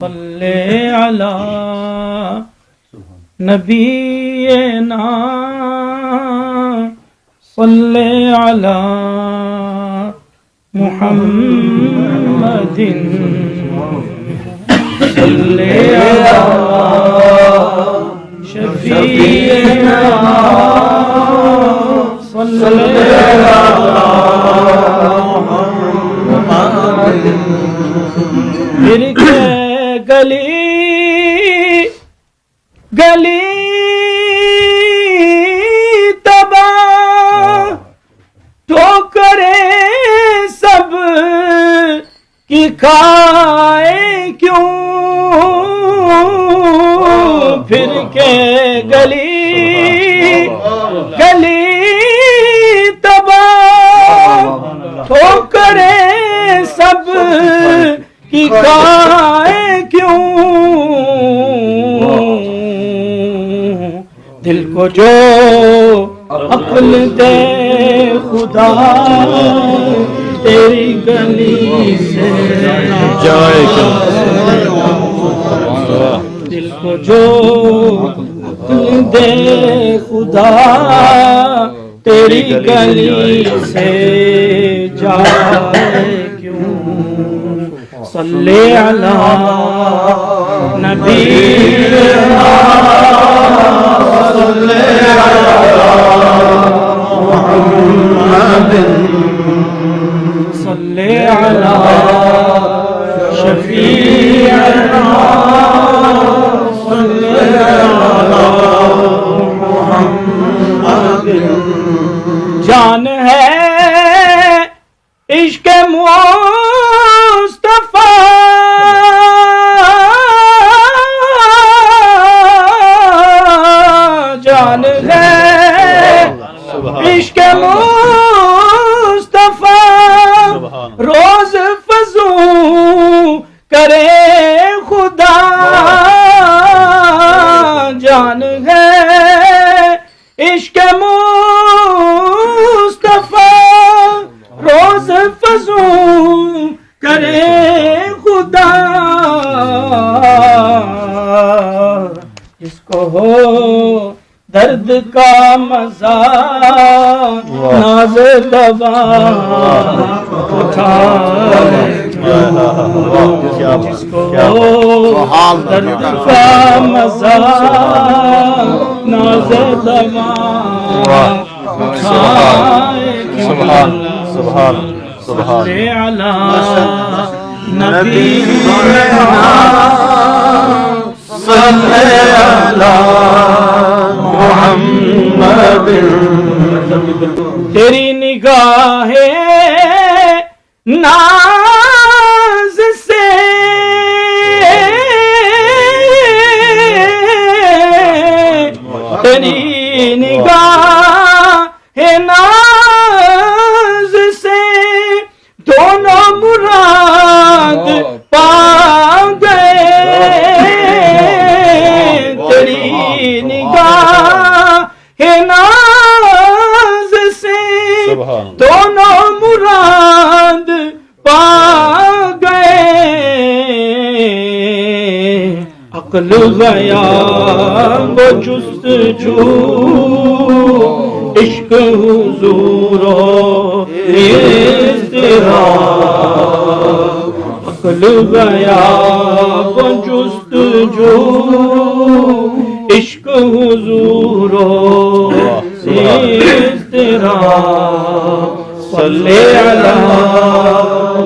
صلی علی نبینا صلی علی محمد صلی علی شفیعنا صلی علی محمد پھر کے گلی گلی تباہ ٹھوکریں سب کی کھائے کیوں پھر کے گلی گلی تباہ ٹھوکریں سب کی کھائے کیوں دل کو جو عقل دے خدا تیری گلی سے جائے گا دل کو جو عقل دے خدا تیری گلی سے جائے کیوں صلی علی نبینا صلی علی محمد صلی علی شفیعنا صلی علی محمد جان ہے عشق مصطفیٰ جان ہے عشق مصطفیٰ روز فضوں کرے خدا جان ہے عشق مصطفیٰ روز فضوں کرے خدا جس کو ہو درد کا مزہ ناز دوا اٹھائے جس کو ہو درد کا مزہ ناز دوا اٹھائے صلی علی نبینا صلی علی محمد تیری نگاہ ناز سے تیری نگاہ ناز سے دونوں مراد پا گئے تیری نگاہ ناز سے دونوں مراد پا گئے عقل گیا وہ جستجو عشق حضور و اضطراب عقل گیا وہ جستجو عشق حضور و اضطراب صلی علی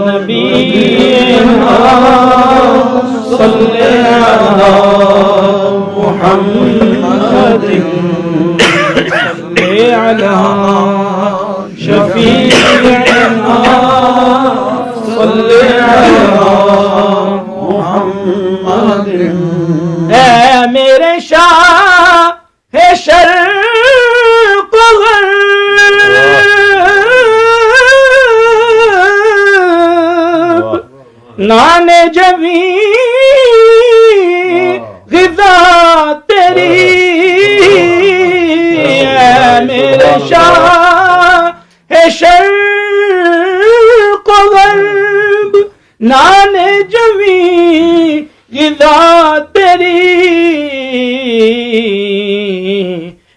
نبینا صلی علی محمد صلی علی شفیعنا صلی علی محمد اے میرے شاہ ہے شرق و غرب نان جبی غذا تیری اے میرے شاہ ہے شرق و غرب نان جمی ذات تیری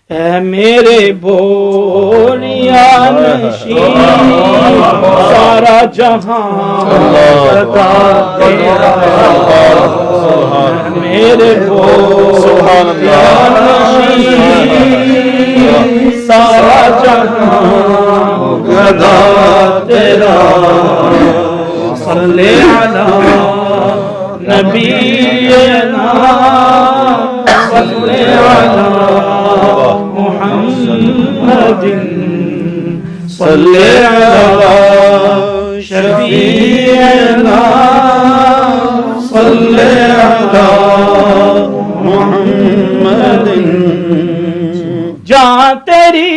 اے میرے بولیا نشین سارا جہاں صدا تیرا میرے بولیا نشین سارا جہاں صدا تیرا صلی علی نبینا صلی علی محمد صلی علی شفیعنا صلی علی محمد جہاں تیری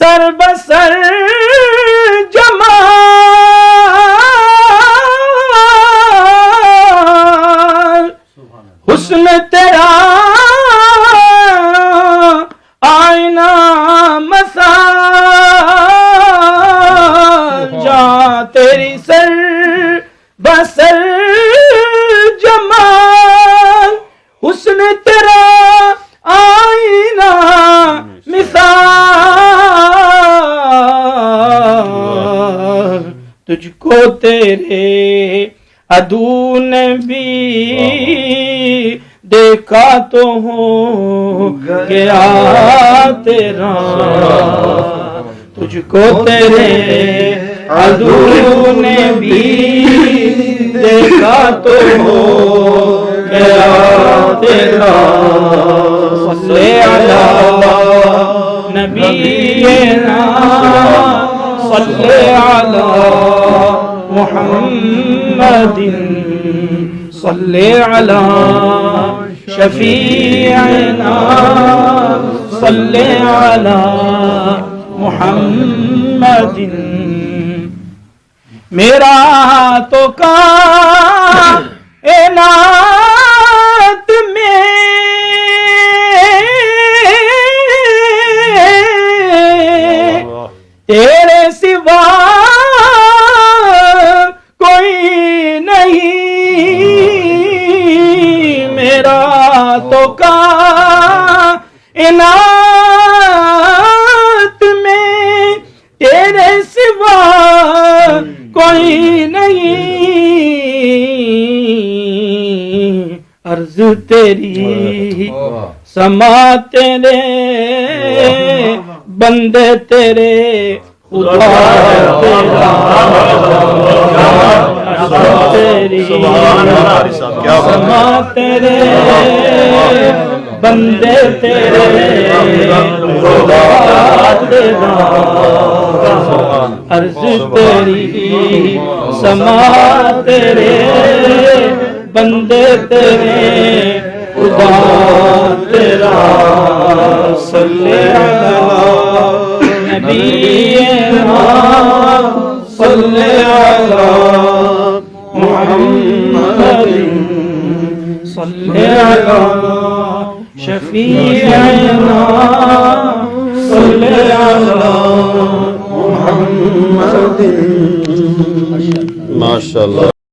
سر بسر جمال حسن تیرا آئینہ مثال جہاں تیری سر بسر جمال حسن تیرا آئینہ مثال تجھ کو تیرے عدو نے بھی دیکھا تو ہو گیا تیرا تجھ کو تیرے عدو نے بھی دیکھا تو ہو گیا تیرا صلی علی نبینا صلی علی محمد صلی علی شفیعنا صلی علی محمد میرا تو کائنات میں تیرے سوا کوئی نہیں میرا تو کائنات میں تیرے سوا کوئی نہیں عرض تیری سما تیرے بندے تیرے خدا تیرا تیری سما تیرے بندے تیرے خدا تیرا عرض تیری سما تیرے بندے تیرے خدا تیرا صلی علی نبینا صلی علی محمد صلی علی شفیعنا صلی علی محمد. ماشاءاللہ.